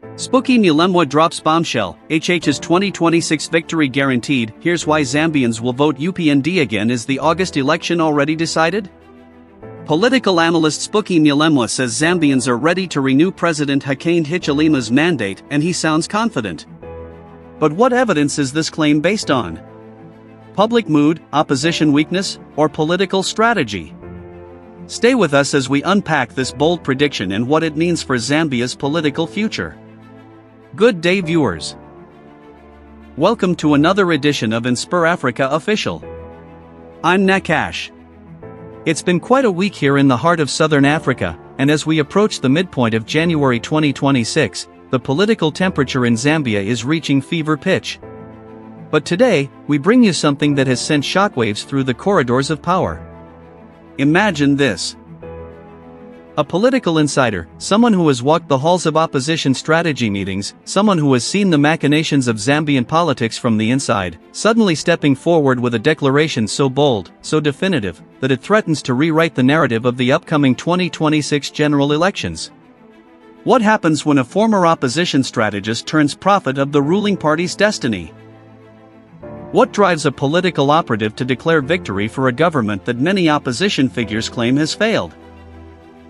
Spuki Mulemwa drops bombshell, HH's 2026 victory guaranteed. Here's why Zambians will vote UPND again. Is the August election already decided? Political analyst Spuki Mulemwa says Zambians are ready to renew President Hakainde Hichilema's mandate, and he sounds confident. But what evidence is this claim based on? Public mood, opposition weakness, or political strategy? Stay with us as we unpack this bold prediction and what it means for Zambia's political future. Good day, viewers. Welcome to another edition of InspirAfrica Official. I'm Nakash. It's been quite a week here in the heart of Southern Africa, and as we approach the midpoint of January 2026, the political temperature in Zambia is reaching fever pitch. But today, we bring you something that has sent shockwaves through the corridors of power. Imagine this. A political insider, someone who has walked the halls of opposition strategy meetings, someone who has seen the machinations of Zambian politics from the inside, suddenly stepping forward with a declaration so bold, so definitive, that it threatens to rewrite the narrative of the upcoming 2026 general elections. What happens when a former opposition strategist turns prophet of the ruling party's destiny? What drives a political operative to declare victory for a government that many opposition figures claim has failed?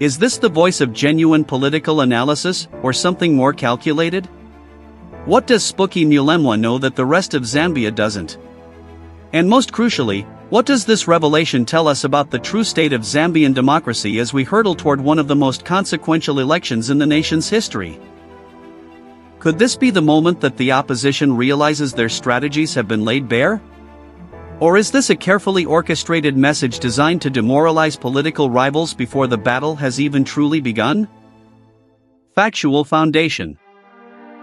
Is this the voice of genuine political analysis, or something more calculated? What does Spuki Mulemwa know that the rest of Zambia doesn't? And most crucially, what does this revelation tell us about the true state of Zambian democracy as we hurtle toward one of the most consequential elections in the nation's history? Could this be the moment that the opposition realizes their strategies have been laid bare? Or is this a carefully orchestrated message designed to demoralize political rivals before the battle has even truly begun? Factual foundation.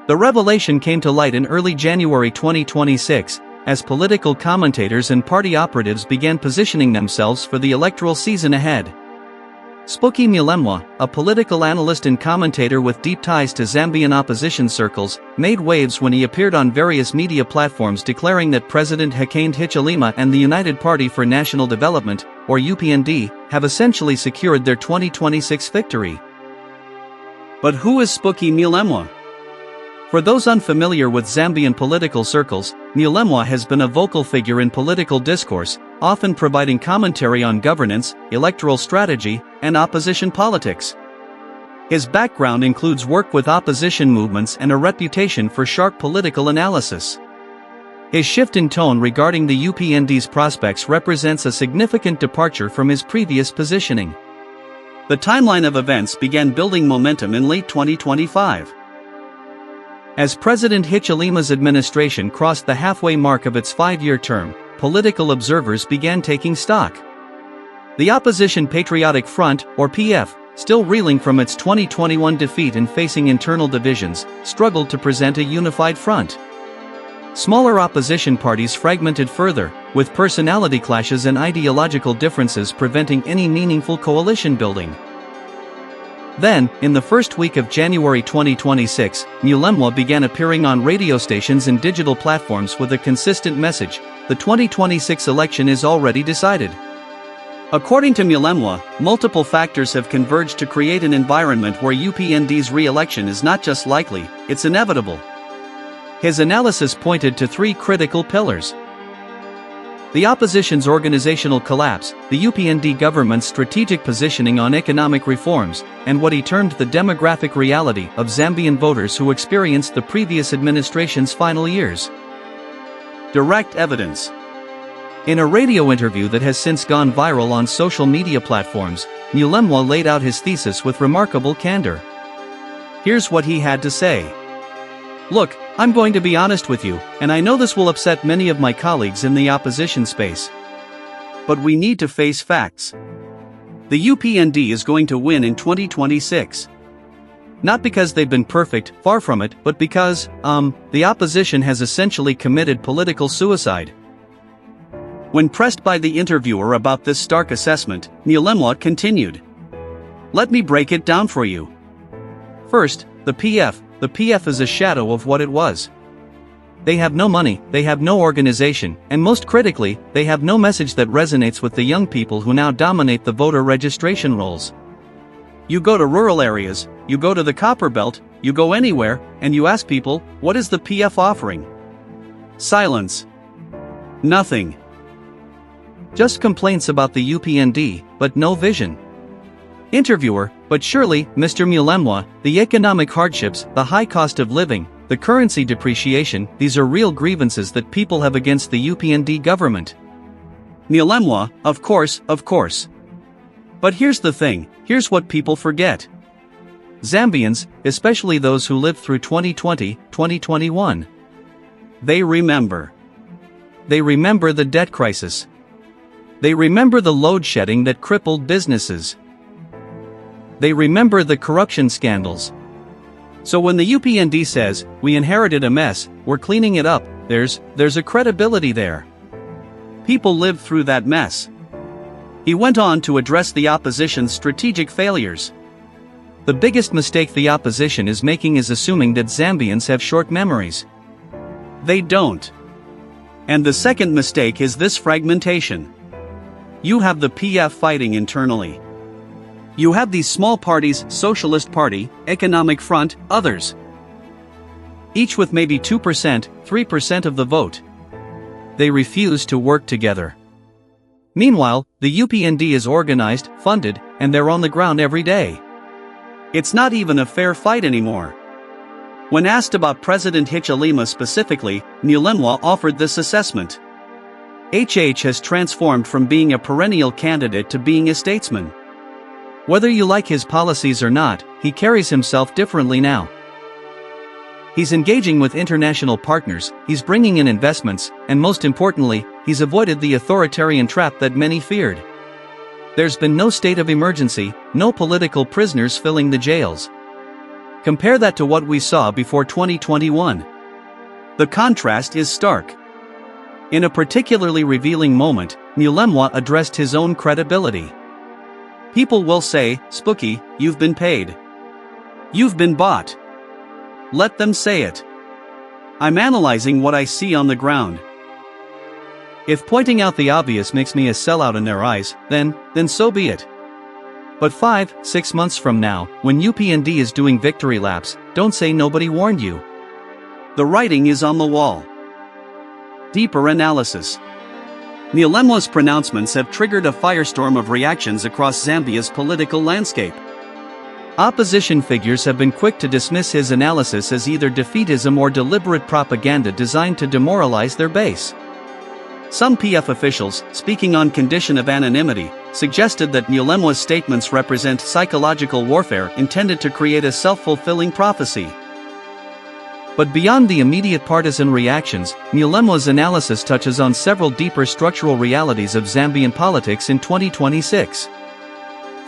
The revelation came to light in early January 2026, as political commentators and party operatives began positioning themselves for the electoral season ahead. Spuki Mulemwa, a political analyst and commentator with deep ties to Zambian opposition circles, made waves when he appeared on various media platforms declaring that President Hakainde Hichilema and the United Party for National Development, or UPND, have essentially secured their 2026 victory. But who is Spuki Mulemwa? For those unfamiliar with Zambian political circles, Mulemwa has been a vocal figure in political discourse, often providing commentary on governance, electoral strategy, and opposition politics. His background includes work with opposition movements and a reputation for sharp political analysis. His shift in tone regarding the UPND's prospects represents a significant departure from his previous positioning. The timeline of events began building momentum in late 2025. As President Hichilema's administration crossed the halfway mark of its 5-year term, political observers began taking stock. The Opposition Patriotic Front, or PF, still reeling from its 2021 defeat and facing internal divisions, struggled to present a unified front. Smaller opposition parties fragmented further, with personality clashes and ideological differences preventing any meaningful coalition building. Then, in the first week of January 2026, Mulemwa began appearing on radio stations and digital platforms with a consistent message: the 2026 election is already decided. According to Mulemwa, multiple factors have converged to create an environment where UPND's re-election is not just likely, it's inevitable. His analysis pointed to 3 critical pillars: the opposition's organizational collapse, the UPND government's strategic positioning on economic reforms, and what he termed the demographic reality of Zambian voters who experienced the previous administration's final years. Direct evidence. In a radio interview that has since gone viral on social media platforms, Mulemwa laid out his thesis with remarkable candor. Here's what he had to say. Look, I'm going to be honest with you, and I know this will upset many of my colleagues in the opposition space. But we need to face facts. The UPND is going to win in 2026. Not because they've been perfect, far from it, but because, the opposition has essentially committed political suicide. When pressed by the interviewer about this stark assessment, Mulemwa continued. Let me break it down for you. First, the PF. The PF is a shadow of what it was. They have no money, they have no organization, and most critically, they have no message that resonates with the young people who now dominate the voter registration rolls. You go to rural areas, you go to the Copper Belt, you go anywhere, and you ask people, what is the PF offering? Silence. Nothing. Just complaints about the UPND, but no vision. Interviewer, but surely, Mr. Mulemwa, the economic hardships, the high cost of living, the currency depreciation, these are real grievances that people have against the UPND government. Mulemwa, of course. But here's the thing, here's what people forget. Zambians, especially those who lived through 2020, 2021. They remember. They remember the debt crisis. They remember the load shedding that crippled businesses. They remember the corruption scandals. So when the UPND says, we inherited a mess, we're cleaning it up, there's a credibility there. People lived through that mess. He went on to address the opposition's strategic failures. The biggest mistake the opposition is making is assuming that Zambians have short memories. They don't. And the second mistake is this fragmentation. You have the PF fighting internally. You have these small parties, Socialist Party, Economic Front, others. Each with maybe 2%, 3% of the vote. They refuse to work together. Meanwhile, the UPND is organized, funded, and they're on the ground every day. It's not even a fair fight anymore. When asked about President Hichilema specifically, Mulemwa offered this assessment. HH has transformed from being a perennial candidate to being a statesman. Whether you like his policies or not, he carries himself differently now. He's engaging with international partners, he's bringing in investments, and most importantly, he's avoided the authoritarian trap that many feared. There's been no state of emergency, no political prisoners filling the jails. Compare that to what we saw before 2021. The contrast is stark. In a particularly revealing moment, Mulemwa addressed his own credibility. People will say, Spuki, you've been paid. You've been bought. Let them say it. I'm analyzing what I see on the ground. If pointing out the obvious makes me a sellout in their eyes, then so be it. But 5-6 months from now, when UPND is doing victory laps, don't say nobody warned you. The writing is on the wall. Deeper analysis. Mulemwa's pronouncements have triggered a firestorm of reactions across Zambia's political landscape. Opposition figures have been quick to dismiss his analysis as either defeatism or deliberate propaganda designed to demoralize their base. Some PF officials, speaking on condition of anonymity, suggested that Mulemwa's statements represent psychological warfare intended to create a self-fulfilling prophecy. But beyond the immediate partisan reactions, Mulemwa's analysis touches on several deeper structural realities of Zambian politics in 2026.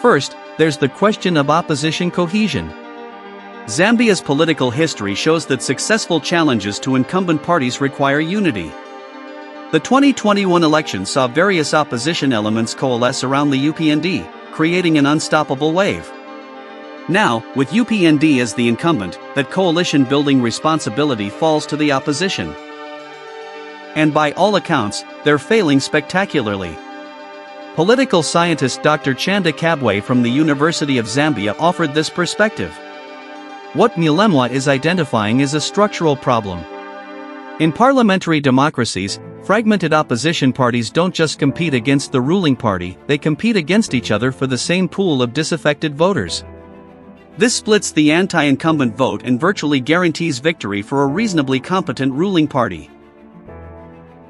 First, there's the question of opposition cohesion. Zambia's political history shows that successful challenges to incumbent parties require unity. The 2021 election saw various opposition elements coalesce around the UPND, creating an unstoppable wave. Now, with UPND as the incumbent, that coalition-building responsibility falls to the opposition. And by all accounts, they're failing spectacularly. Political scientist Dr. Chanda Kabwe from the University of Zambia offered this perspective. What Mulemwa is identifying is a structural problem. In parliamentary democracies, fragmented opposition parties don't just compete against the ruling party, they compete against each other for the same pool of disaffected voters. This splits the anti-incumbent vote and virtually guarantees victory for a reasonably competent ruling party.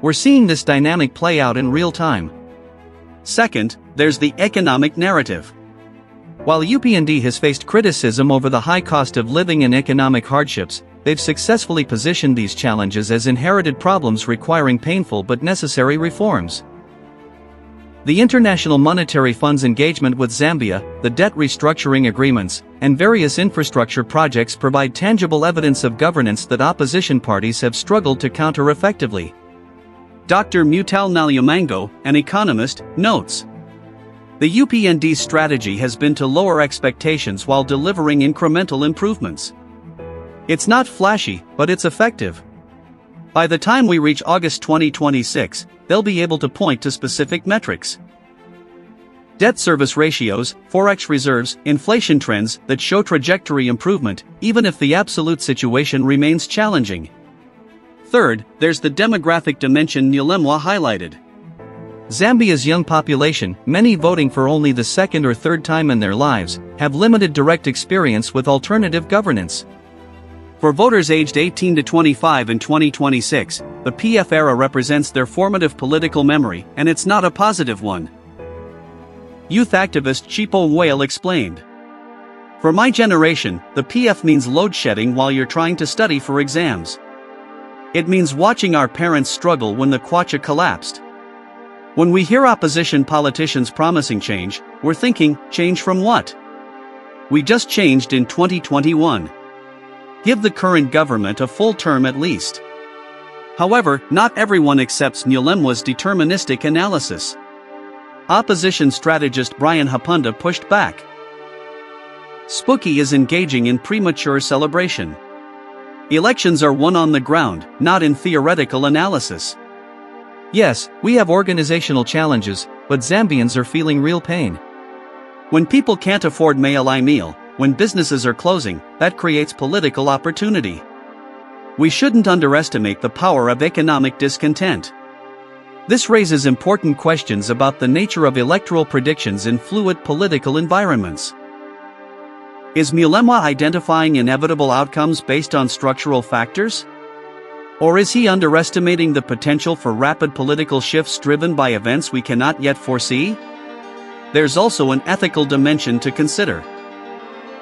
We're seeing this dynamic play out in real time. Second, there's the economic narrative. While UPND has faced criticism over the high cost of living and economic hardships, they've successfully positioned these challenges as inherited problems requiring painful but necessary reforms. The International Monetary Fund's engagement with Zambia, the debt restructuring agreements, and various infrastructure projects provide tangible evidence of governance that opposition parties have struggled to counter effectively. Dr. Mutal Nalyamango, an economist, notes, the UPND's strategy has been to lower expectations while delivering incremental improvements. It's not flashy, but it's effective. By the time we reach August 2026, they'll be able to point to specific metrics. debt service ratios, forex reserves, inflation trends that show trajectory improvement, even if the absolute situation remains challenging. Third, there's the demographic dimension Mulemwa highlighted. Zambia's young population, many voting for only the second or third time in their lives, have limited direct experience with alternative governance. For voters aged 18 to 25 in 2026, the PF era represents their formative political memory, and it's not a positive one. Youth activist Chipo Mwale explained. For my generation, the PF means load shedding while you're trying to study for exams. It means watching our parents struggle when the kwacha collapsed. When we hear opposition politicians promising change, we're thinking, change from what? We just changed in 2021. Give the current government a full term at least. However, not everyone accepts Mulemwa's deterministic analysis. Opposition strategist Brian Hapunda pushed back. Spuki is engaging in premature celebration. Elections are won on the ground, not in theoretical analysis. Yes, we have organizational challenges, but Zambians are feeling real pain. When people can't afford Mayalai meal, when businesses are closing, that creates political opportunity. We shouldn't underestimate the power of economic discontent. This raises important questions about the nature of electoral predictions in fluid political environments. Is Mulemwa identifying inevitable outcomes based on structural factors? Or is he underestimating the potential for rapid political shifts driven by events we cannot yet foresee? There's also an ethical dimension to consider.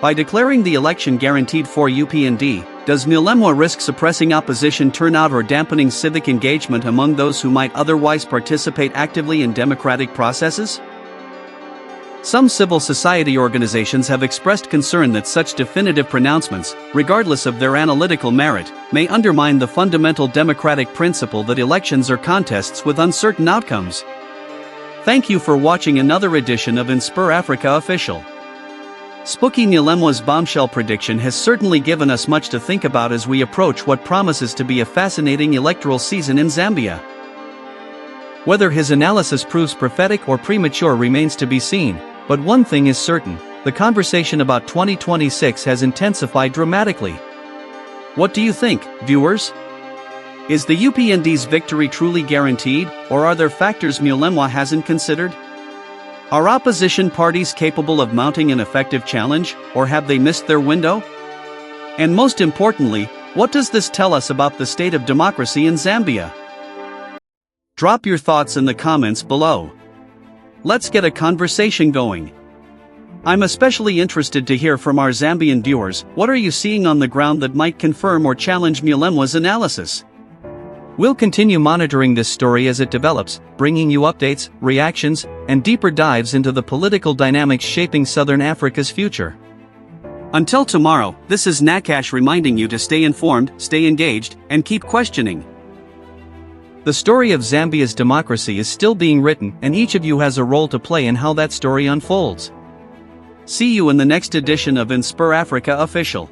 By declaring the election guaranteed for UPND, does Mulemwa risk suppressing opposition turnout or dampening civic engagement among those who might otherwise participate actively in democratic processes? Some civil society organizations have expressed concern that such definitive pronouncements, regardless of their analytical merit, may undermine the fundamental democratic principle that elections are contests with uncertain outcomes. Thank you for watching another edition of InspirAfrica Official. Spuki Mulemwa's bombshell prediction has certainly given us much to think about as we approach what promises to be a fascinating electoral season in Zambia. Whether his analysis proves prophetic or premature remains to be seen, but one thing is certain, the conversation about 2026 has intensified dramatically. What do you think, viewers? Is the UPND's victory truly guaranteed, or are there factors Mulemwa hasn't considered? Are opposition parties capable of mounting an effective challenge, or have they missed their window? And most importantly, what does this tell us about the state of democracy in Zambia? Drop your thoughts in the comments below. Let's get a conversation going. I'm especially interested to hear from our Zambian viewers. What are you seeing on the ground that might confirm or challenge Mulemwa's analysis? We'll continue monitoring this story as it develops, bringing you updates, reactions, and deeper dives into the political dynamics shaping Southern Africa's future. Until tomorrow, this is Nakash reminding you to stay informed, stay engaged, and keep questioning. The story of Zambia's democracy is still being written, and each of you has a role to play in how that story unfolds. See you in the next edition of InspirAfrica Official.